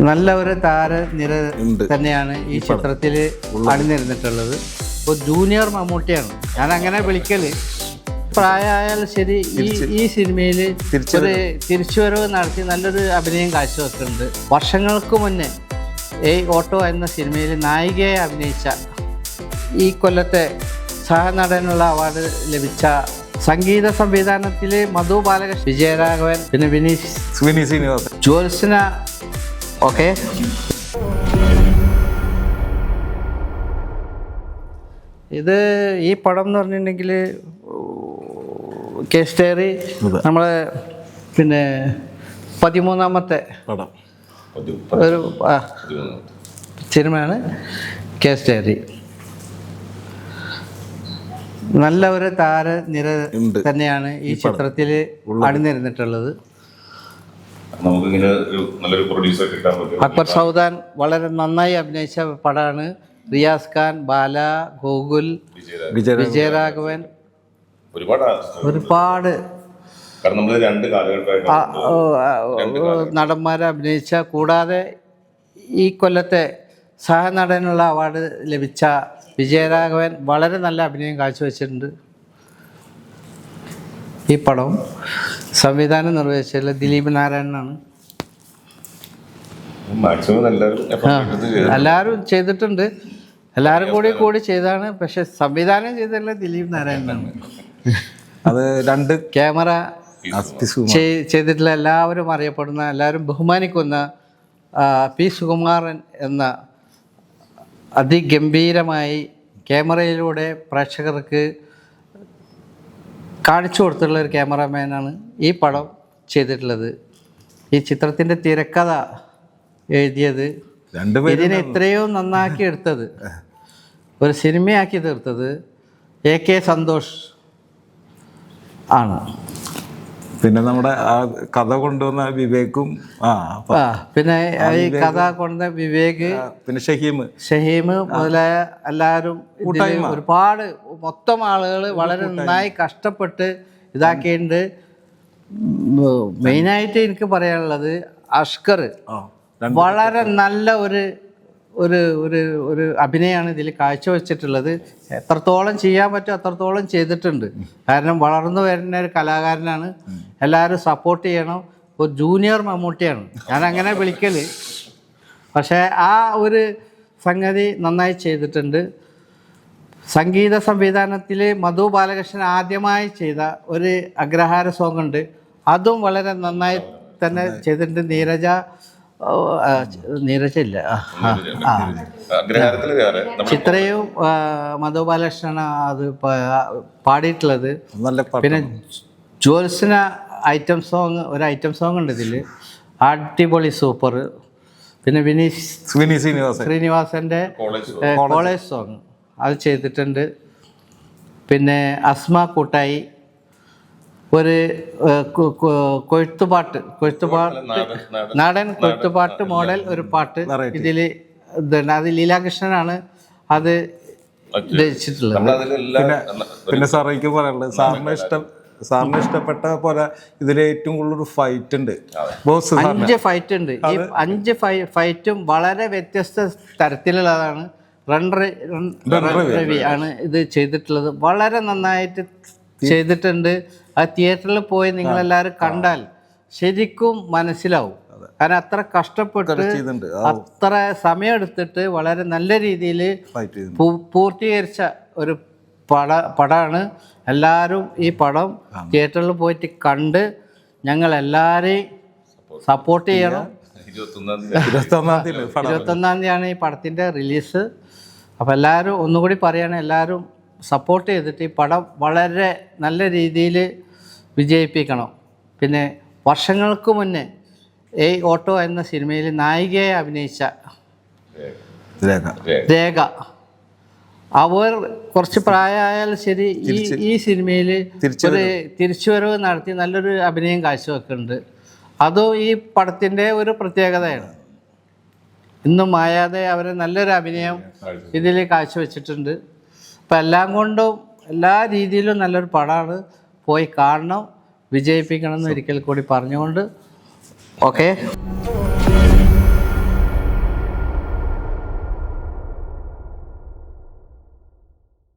നല്ല ഒരു താരനിര തന്നെയാണ് ഈ ചിത്രത്തിൽ അണിനിരുന്നിട്ടുള്ളത്. ഇപ്പോൾ ജൂനിയർ മമ്മൂട്ടിയാണ് ഞാൻ അങ്ങനെ വിളിക്കല്. പ്രായമായാൽ ശരി ഈ സിനിമയിൽ ഒരു തിരിച്ചുവരവ് നടത്തി നല്ലൊരു അഭിനയം കാഴ്ചവെക്കുന്നുണ്ട്. വർഷങ്ങൾക്ക് മുന്നേ ഓട്ടോ എന്ന സിനിമയിൽ നായികയെ അഭിനയിച്ച ഈ കൊല്ലത്തെ സഹനടനുള്ള അവാർഡ് ലഭിച്ച സംഗീത സംവിധാനത്തിൽ മധു ബാലകൃഷ്ണൻ, വിജയരാഘവൻ, പിന്നെ വിനീത് ശ്രീനിവാസൻ, ജ്യോത്സ്ന. ഓക്കെ, ഇത് ഈ പടം എന്ന് പറഞ്ഞിട്ടുണ്ടെങ്കിൽ കേസ് ഡയറി നമ്മളെ പിന്നെ 13ാമത്തെ ഒരു സിനിമയാണ് കേസ് ഡയറി. നല്ല ഒരു താരനിര തന്നെയാണ് ഈ ചിത്രത്തിൽ അണിനിരുന്നിട്ടുള്ളത്. അക്ബർ സൗദാൻ വളരെ നന്നായി അഭിനയിച്ച പടമാണ്. റിയാസ് ഖാൻ, ബാല, ഗോകുൽ, വിജയരാഘവൻ, ഒരുപാട് നടന്മാരെ അഭിനയിച്ച, കൂടാതെ ഈ കൊല്ലത്തെ സഹനടനുള്ള അവാർഡ് ലഭിച്ച വിജയരാഘവൻ വളരെ നല്ല അഭിനയം കാഴ്ചവെച്ചിട്ടുണ്ട്. ഈ പടം സംവിധാനം നിർവഹിച്ചത് ദിലീപ് നാരായണനാണ്. എല്ലാവരും ചെയ്തിട്ടുണ്ട്, എല്ലാവരും കൂടി ചെയ്താണ്. പക്ഷെ സംവിധാനം ചെയ്തല്ല ദിലീപ് നാരായണനാണ്. അത് രണ്ട് ക്യാമറ ചെയ്തിട്ടുള്ള എല്ലാവരും അറിയപ്പെടുന്ന, എല്ലാവരും ബഹുമാനിക്കുന്ന പി സുകുമാരൻ എന്ന അതിഗംഭീരമായി ക്യാമറയിലൂടെ പ്രേക്ഷകർക്ക് കാണിച്ചു കൊടുത്തിട്ടുള്ള ഒരു ക്യാമറാമാനാണ് ഈ പടം ചെയ്തിട്ടുള്ളത്. ഈ ചിത്രത്തിൻ്റെ തിരക്കഥ എഴുതിയത്, ഇതിനെ ഇത്രയും നന്നാക്കി എടുത്തത്, ഒരു സിനിമയാക്കി തീർത്തത് AK സന്തോഷ് ആണ്. പിന്നെ നമ്മുടെ ആ കഥ കൊണ്ടുവന്ന വിവേകും, പിന്നെ ഈ കഥ കൊണ്ടുവന്ന വിവേക്, പിന്നെ ഷഹീം മുതലായ എല്ലാവരും, ഒരുപാട് മൊത്തം ആളുകൾ വളരെ നന്നായി കഷ്ടപ്പെട്ട് ഇതാക്കിയിട്ടുണ്ട്. മെയിനായിട്ട് എനിക്ക് പറയാനുള്ളത് അഷ്കർ വളരെ നല്ല ഒരു ഒരു ഒരു ഒരു അഭിനയമാണ് ഇതിൽ കാഴ്ചവെച്ചിട്ടുള്ളത്. എത്രത്തോളം ചെയ്യാൻ പറ്റും അത്രത്തോളം ചെയ്തിട്ടുണ്ട്. കാരണം വളർന്നു വരുന്ന ഒരു കലാകാരനാണ്, എല്ലാവരും സപ്പോർട്ട് ചെയ്യണം. ഒരു ജൂനിയർ മമ്മൂട്ടിയാണ് ഞാൻ അങ്ങനെ വിളിക്കല്. പക്ഷേ ആ ഒരു സംഗതി നന്നായി ചെയ്തിട്ടുണ്ട്. സംഗീത സംവിധാനത്തിൽ മധു ബാലകൃഷ്ണൻ ആദ്യമായി ചെയ്ത ഒരു അഗ്രഹാര സോങ് ഉണ്ട്, അതും വളരെ നന്നായി തന്നെ ചെയ്തിട്ടുണ്ട്. നീരജ ചിത്രയും മധു ബാലകൃഷ്ണനാണ് അത് പാടിയിട്ടുള്ളത്. പിന്നെ ജ്യോത്സ്ന ഒരു ഐറ്റം സോങ് ഉണ്ട് ഇതിൽ, അടിപൊളി സൂപ്പർ. പിന്നെ വിനീത് ശ്രീനിവാസൻ്റെ കോളേജ് സോങ് അത് ചെയ്തിട്ടുണ്ട്. പിന്നെ അസ്മ കൂട്ടായി ഒരു കൊഴുത്തുപാട്ട് നാടൻ കൊഴുത്തുപാട്ട് മോഡൽ ഒരു പാട്ട് ഇതിൽ ഇതുണ്ട്. അത് ലീലാകൃഷ്ണനാണ് അത് രചിച്ചിട്ടുള്ളത്. പിന്നെ സാറേക്ക് പറയാനുള്ളത്, സാറിന് ഇഷ്ടപ്പെട്ട പോലെ ഇതിൽ ഏറ്റവും കൂടുതൽ ഫൈറ്റ് ഉണ്ട്. 5 ഫൈറ്റ് ഉണ്ട്. ഈ 5 ഫൈറ്റും വളരെ വ്യത്യസ്ത തരത്തിലുള്ളതാണ്. രവി ആണ് ഇത് ചെയ്തിട്ടുള്ളത്. വളരെ നന്നായിട്ട് ചെയ്തിട്ടുണ്ട്. ആ തിയേറ്ററിൽ പോയി നിങ്ങളെല്ലാവരും കണ്ടാൽ ശരിക്കും മനസ്സിലാവും. കാരണം അത്ര കഷ്ടപ്പെട്ട് അത്ര സമയമെടുത്തിട്ട് വളരെ നല്ല രീതിയിൽ പൂർത്തീകരിച്ച ഒരു പടമാണ്. എല്ലാവരും ഈ പടം തിയേറ്ററിൽ പോയിട്ട് കണ്ട് ഞങ്ങളെല്ലാവരെയും സപ്പോർട്ട് ചെയ്യണം. 21-ാം തീയതിയാണ് ഈ പടത്തിൻ്റെ റിലീസ്. അപ്പോൾ എല്ലാവരും ഒന്നുകൂടി പറയുകയാണ്, എല്ലാവരും സപ്പോർട്ട് ചെയ്തിട്ട് ഈ പടം വളരെ നല്ല രീതിയിൽ വിജയിപ്പിക്കണം. പിന്നെ വർഷങ്ങൾക്ക് മുന്നേ ഓട്ടോ എന്ന സിനിമയിൽ നായികയെ അഭിനയിച്ച രേഖ, അവർ കുറച്ച് പ്രായമായാൽ ശരി ഈ സിനിമയിൽ ഒരു തിരിച്ചുവരവ് നടത്തി നല്ലൊരു അഭിനയം കാഴ്ചവെക്കുന്നുണ്ട്. അതും ഈ പടത്തിൻ്റെ ഒരു പ്രത്യേകതയാണ്. ഇന്നും മായാതെ അവർ നല്ലൊരു അഭിനയം ഇതിൽ കാഴ്ചവെച്ചിട്ടുണ്ട്. അപ്പം എല്ലാം കൊണ്ടും എല്ലാ രീതിയിലും നല്ലൊരു പടമാണ്. പോയി കാണണം, വിജയിപ്പിക്കണം എന്ന് ഒരിക്കൽ കൂടി പറഞ്ഞുകൊണ്ട് ഓക്കെ.